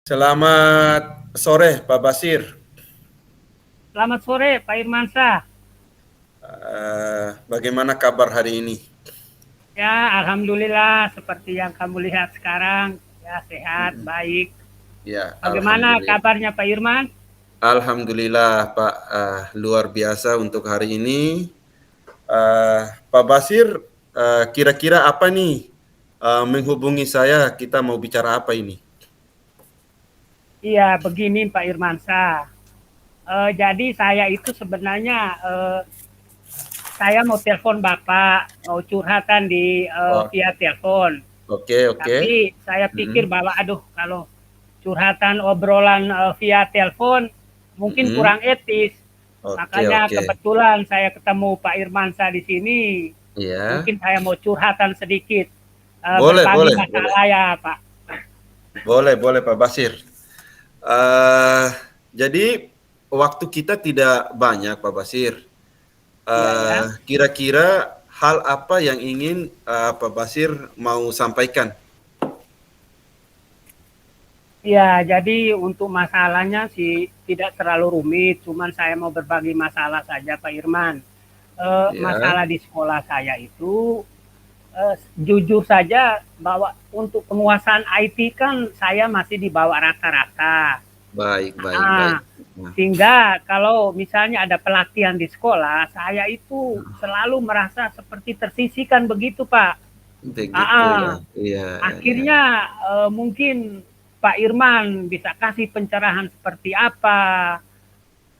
Selamat sore, Pak Basir. Selamat sore, Pak Irmansyah. Bagaimana kabar hari ini? Ya, alhamdulillah seperti yang kamu lihat sekarang, ya sehat, Mm-mm. baik. Ya, Bagaimana alhamdulillah. kabarnya Pak Irman? Alhamdulillah, Pak. Luar biasa untuk hari ini. Pak Basir, kira-kira apa nih menghubungi saya? Kita mau bicara apa ini? Iya, begini Pak Irmansyah. Jadi saya itu sebenarnya saya mau telepon Bapak, mau curhatan di Oh, via telepon. oke, oke. Tapi saya pikir Mm-mm. bahwa aduh kalau curhatan obrolan via telepon mungkin Mm-mm. kurang etis. Oke, Makanya oke. kebetulan saya ketemu Pak Irmansyah di sini. Iya. Mungkin saya mau curhatan sedikit, Boleh, berbagi boleh, boleh. masalah ya Pak. Boleh, boleh, Pak Basir. eh jadi waktu kita tidak banyak, Pak Basir. Iya ya. Kira-kira hal apa yang ingin Pak Basir mau sampaikan? Ya, jadi untuk masalahnya sih tidak terlalu rumit, cuman saya mau berbagi masalah saja Pak Irman. Ya, Masalah di sekolah saya itu jujur saja bahwa untuk penguasaan IT kan saya masih di bawah rata-rata. baik, baik, baik. Ah, Nah, sehingga kalau misalnya ada pelatihan di sekolah, saya itu selalu merasa seperti tersisihkan begitu, Pak. begitu ya. Ah, Iya, iya. akhirnya mungkin Pak Irman bisa kasih pencerahan seperti apa,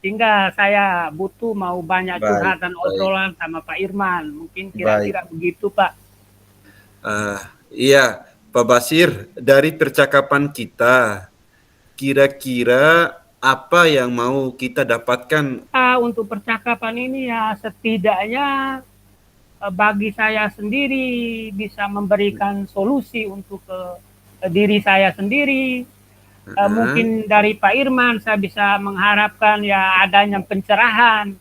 sehingga saya butuh mau banyak Baik, curhatan baik, obrolan sama Pak Irman. Mungkin baik. kira-kira begitu, Pak. Ah, iya, Pak Basir, dari percakapan kita, kira-kira apa yang mau kita dapatkan? Untuk percakapan ini ya setidaknya bagi saya sendiri bisa memberikan solusi untuk diri saya sendiri. Heeh. Mungkin dari Pak Irman saya bisa mengharapkan ya adanya pencerahan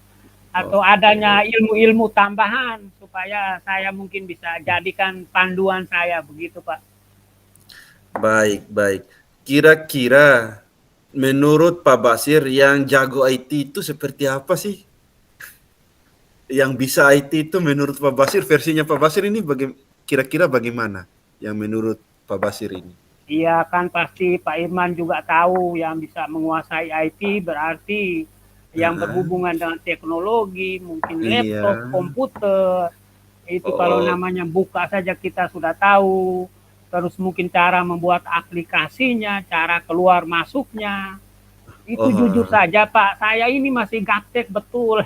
atau adanya Oke. ilmu-ilmu tambahan supaya saya mungkin bisa jadikan panduan saya begitu Pak. Baik, baik. Kira-kira menurut Pak Basir yang jago IT itu seperti apa sih? Yang bisa IT itu menurut Pak Basir, versinya Pak Basir ini kira-kira bagaimana? Yang menurut Pak Basir ini? Iya kan pasti Pak Irman juga tahu yang bisa menguasai IT berarti yang Heeh. berhubungan dengan teknologi, mungkin Iya. laptop, komputer, itu kalau Oh, namanya buka saja kita sudah tahu. Terus mungkin cara membuat aplikasinya, cara keluar masuknya. Itu jujur oh. saja Pak, saya ini masih gaptek betul.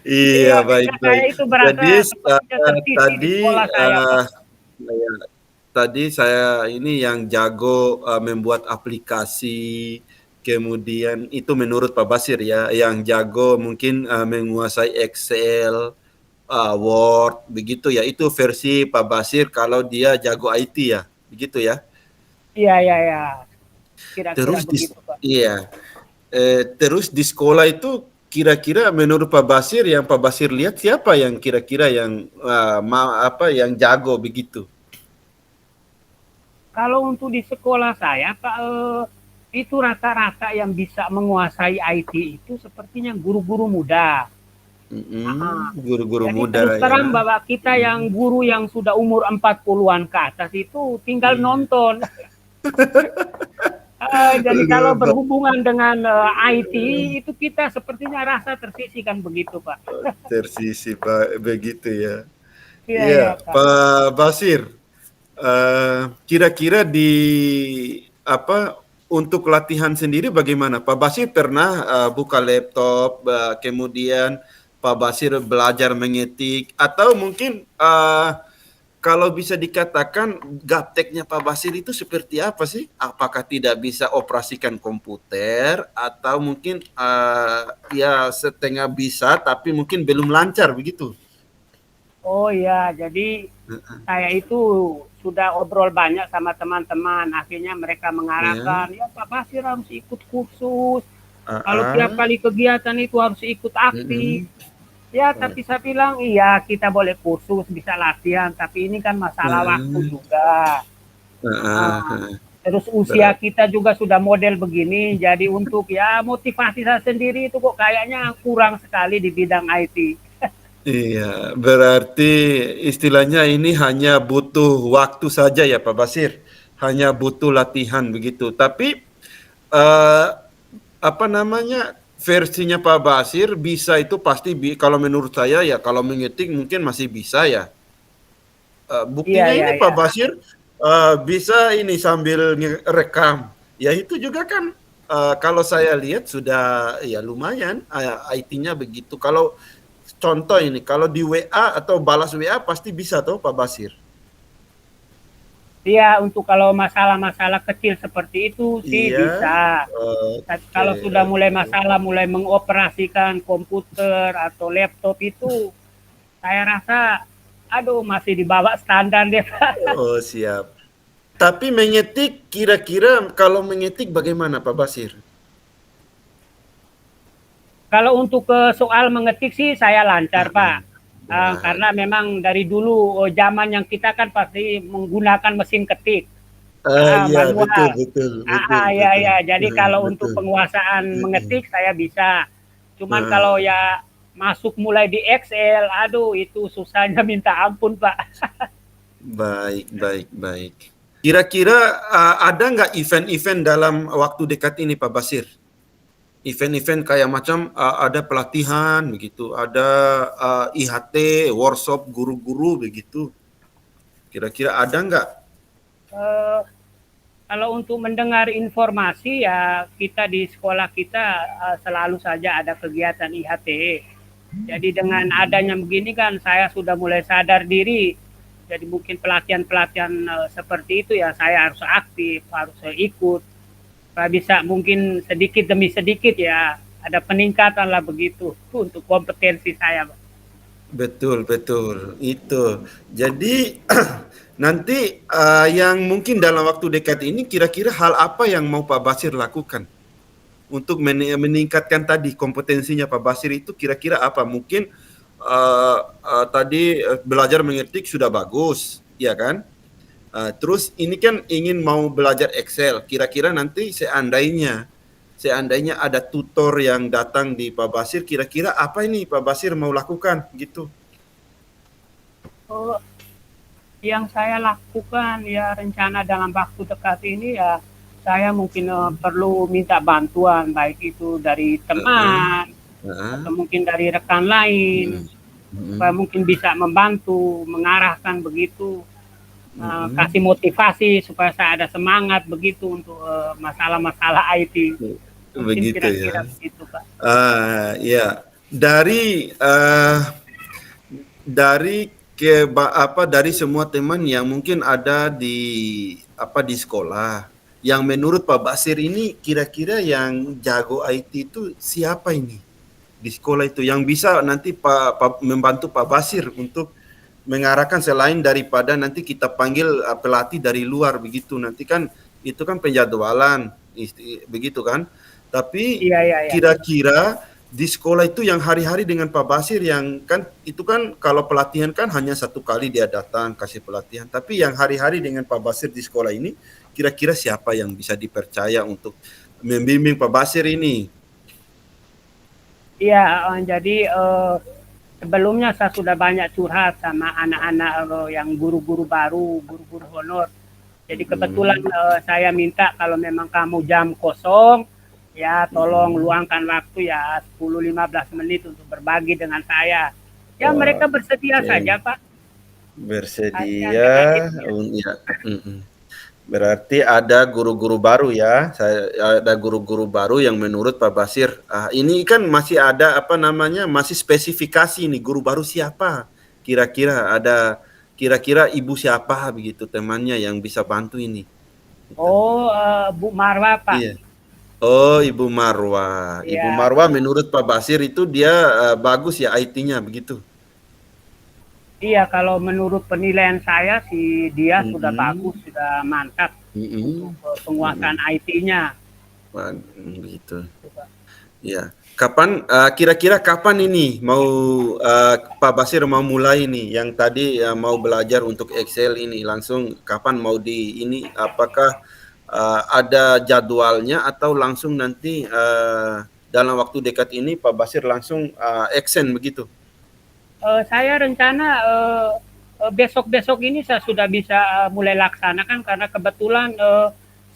Iya, Iya, baik, sehingga saya baik. itu Jadi merasa sepertinya tersisih di tadi sekolah saya Pak. saya saya ini yang jago membuat aplikasi, kemudian itu menurut Pak Basir ya, yang jago mungkin menguasai Excel, Word, begitu ya. Itu versi Pak Basir kalau dia jago IT ya, begitu ya. Iya, iya, iya. Kira-kira Terus begitu Pak. iya, terus di sekolah itu kira-kira menurut Pak Basir yang Pak Basir lihat siapa yang kira-kira yang apa yang jago begitu? Kalau untuk di sekolah saya Pak, itu rata-rata yang bisa menguasai IT itu sepertinya guru-guru muda. Ah, Guru-guru jadi muda terus ya. terang bahwa kita yang Mm, guru yang sudah umur 40-an ke atas itu tinggal iya. nonton. Jadi kalau berhubungan dengan IT itu kita sepertinya rasa tersisihkan begitu Pak. Tersisi Pak begitu ya. Iya, Iya, iya Pak. Pak Basir. Kira-kira di apa untuk latihan sendiri bagaimana? Pak Basir pernah buka laptop, kemudian Pak Basir belajar mengetik, atau mungkin kalau bisa dikatakan gapteknya Pak Basir itu seperti apa sih? Apakah tidak bisa operasikan komputer, atau mungkin ya setengah bisa tapi mungkin belum lancar begitu? Oh iya, jadi saya itu sudah obrol banyak sama teman-teman. Akhirnya mereka Ya. mengarahkan, ya Pak Basir harus ikut kursus. Ah, Kalau tiap ah. kali kegiatan itu harus ikut aktif. Mm-mm. Ya, tapi saya bilang, iya kita boleh kursus, bisa latihan. Tapi ini kan masalah waktu Ah, juga. ah, Ah, ah. Terus usia Berat. kita juga sudah model begini, jadi untuk ya motivasi saya sendiri itu kok kayaknya kurang sekali di bidang IT. Iya, berarti istilahnya ini hanya butuh waktu saja ya Pak Basir, hanya butuh latihan begitu. Tapi eh, apa namanya versinya Pak Basir bisa itu pasti kalau menurut saya ya kalau mengetik mungkin masih bisa ya. Iya, Buktinya iya, ini iya. Pak Basir bisa ini sambil rekam. Ya itu juga kan kalau saya lihat sudah ya lumayan IT-nya begitu. Kalau contoh ini, kalau di WA atau balas WA pasti bisa tuh Pak Basir. Iya, untuk kalau masalah-masalah kecil seperti itu sih Iya, bisa. Tapi oke, kalau sudah mulai oke. masalah, mulai mengoperasikan komputer atau laptop itu, saya rasa, aduh masih di bawah standar deh, Pak. Oh siap. Tapi mengetik kira-kira kalau mengetik bagaimana Pak Basir? Kalau untuk soal mengetik sih saya lancar, Heeh. Pak. Nah, Karena memang dari dulu zaman yang kita kan pasti menggunakan mesin ketik, iya betul manual. betul betul Ya, betul. ya. Jadi kalau untuk Betul. penguasaan Heeh. mengetik saya bisa. Cuman kalau Nah, ya masuk mulai di Excel, aduh itu susahnya minta ampun, Pak. baik, baik, baik. Kira-kira ada nggak event-event dalam waktu dekat ini Pak Basir? Event-event kayak macam ada pelatihan begitu, ada IHT, workshop guru-guru begitu. Kira-kira ada nggak? Eh, Kalau untuk mendengar informasi ya kita di sekolah kita selalu saja ada kegiatan IHT. Jadi dengan adanya begini kan saya sudah mulai sadar diri. Jadi mungkin pelatihan-pelatihan seperti itu ya saya harus aktif, harus ikut. Supaya bisa mungkin sedikit demi sedikit ya ada peningkatan lah begitu untuk kompetensi saya. Betul, betul. Itu. Jadi nanti yang mungkin dalam waktu dekat ini kira-kira hal apa yang mau Pak Basir lakukan untuk meningkatkan tadi kompetensinya Pak Basir itu kira-kira apa? Mungkin tadi belajar mengetik sudah bagus, ya kan? Terus ini kan ingin mau belajar Excel. Kira-kira nanti seandainya ada tutor yang datang di Pak Basir, kira-kira apa ini Pak Basir mau lakukan gitu? Oh, yang saya lakukan ya rencana dalam waktu dekat ini ya saya mungkin perlu minta bantuan baik itu dari Heeh, teman heeh, atau mungkin dari rekan lain mhm, mhm, supaya mungkin bisa membantu mengarahkan begitu mhm. kasih motivasi supaya saya ada semangat begitu untuk masalah-masalah IT mungkin Begitu ya. kira-kira begitu Pak. Ya dari dari semua teman yang mungkin ada di sekolah, yang menurut Pak Basir ini kira-kira yang jago IT itu siapa ini di sekolah itu yang bisa nanti membantu Pak Basir untuk mengarahkan selain daripada nanti kita panggil pelatih dari luar begitu nanti kan itu kan penjadwalan begitu kan tapi Iya iya iya. kira-kira di sekolah itu yang hari-hari dengan Pak Basir yang kan itu kan kalau pelatihan kan hanya satu kali dia datang kasih pelatihan tapi yang hari-hari dengan Pak Basir di sekolah ini kira-kira siapa yang bisa dipercaya untuk membimbing Pak Basir ini. Iya, jadi sebelumnya saya sudah banyak curhat sama anak-anak yang guru-guru baru, guru-guru honor. Jadi kebetulan Hmm, saya minta kalau memang kamu jam kosong, ya tolong hmm. luangkan waktu ya 10-15 menit untuk berbagi dengan saya. Ya Wah, mereka bersedia oke. saja Pak. Kasihan Bersedia, dengan itu ya. ya. Mm-mm. Berarti ada guru-guru baru ya. Ada guru-guru baru yang menurut Pak Basir, ini kan masih ada apa namanya, masih spesifikasi nih guru baru siapa. Kira-kira ibu siapa begitu temannya yang bisa bantu ini. Gitu. Oh, Bu Marwa Pak. Iya. Oh, Ibu Marwa. Ibu Ya, Marwa menurut Pak Basir itu dia bagus ya IT-nya begitu. iya kalau menurut penilaian saya sih dia sudah bagus, Mm-mm. sudah mantap untuk Mm-mm. penguasaan Mm-mm. IT-nya. Begitu. Ya. Kira-kira kapan ini mau Pak Basir mau mulai nih yang tadi mau belajar untuk Excel ini langsung kapan mau di ini apakah ada jadwalnya atau langsung nanti dalam waktu dekat ini Pak Basir langsung action begitu? Saya rencana besok-besok ini saya sudah bisa mulai laksanakan karena kebetulan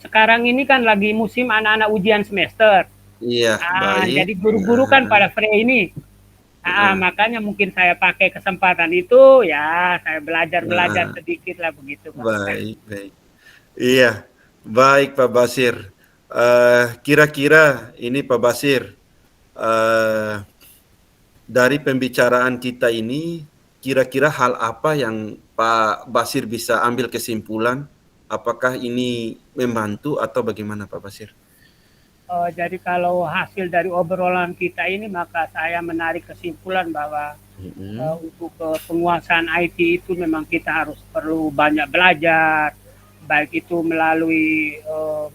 sekarang ini kan lagi musim anak-anak ujian semester. Iya, baik. Jadi guru-guru kan pada free ini. Makanya mungkin saya pakai kesempatan itu ya saya belajar-belajar Nah, sedikit lah begitu Pak. baik, baik. Iya, baik Pak Basir. Kira-kira ini Pak Basir, eh, dari pembicaraan kita ini, kira-kira hal apa yang Pak Basir bisa ambil kesimpulan? Apakah ini membantu atau bagaimana Pak Basir? Jadi kalau hasil dari obrolan kita ini maka saya menarik kesimpulan bahwa untuk penguasaan IT itu memang kita harus perlu banyak belajar, baik itu melalui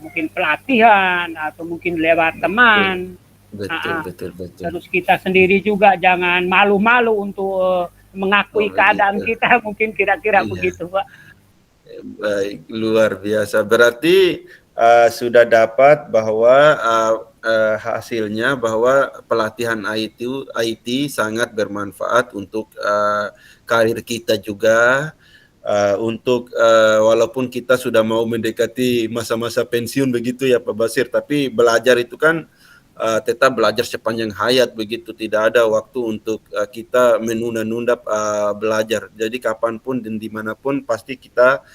mungkin pelatihan atau mungkin lewat teman. Betul, betul, betul. Terus kita sendiri juga jangan malu-malu untuk mengakui keadaan kita, mungkin kira-kira begitu Pak. Baik, luar biasa. Berarti sudah dapat bahwa hasilnya bahwa pelatihan IT sangat bermanfaat untuk karir kita juga. Untuk walaupun kita sudah mau mendekati masa-masa pensiun begitu ya Pak Basir, tapi belajar itu kan tetap belajar sepanjang hayat begitu, tidak ada waktu untuk kita menunda-nunda belajar. Jadi kapanpun dan dimanapun pasti kita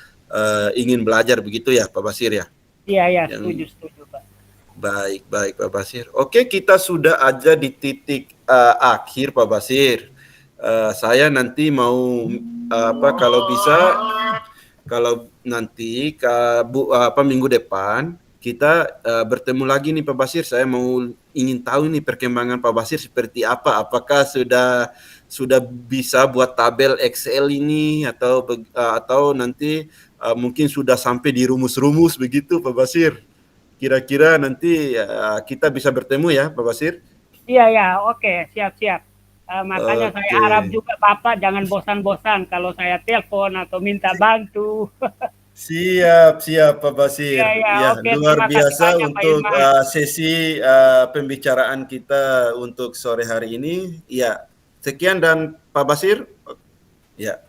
ingin belajar begitu ya Pak Basir ya. Iya ya, setuju Pak. Baik Pak Basir. Oke, kita sudah aja di titik akhir Pak Basir. Saya nanti mau kalau bisa, kalau nanti minggu depan kita bertemu lagi nih Pak Basir. Saya mau ingin tahu nih perkembangan Pak Basir seperti apa. Apakah sudah bisa buat tabel Excel ini atau nanti mungkin sudah sampai di rumus-rumus begitu Pak Basir. Kira-kira nanti kita bisa bertemu ya Pak Basir. Iya ya, oke, siap-siap. Makanya saya harap juga Bapak jangan bosan-bosan kalau saya telepon atau minta bantu. Siap Pak Basir. Ya, Oke, luar terima kasih biasa banyak Pak untuk Irman. sesi pembicaraan kita untuk sore hari ini. Ya, sekian dan Pak Basir. Ya.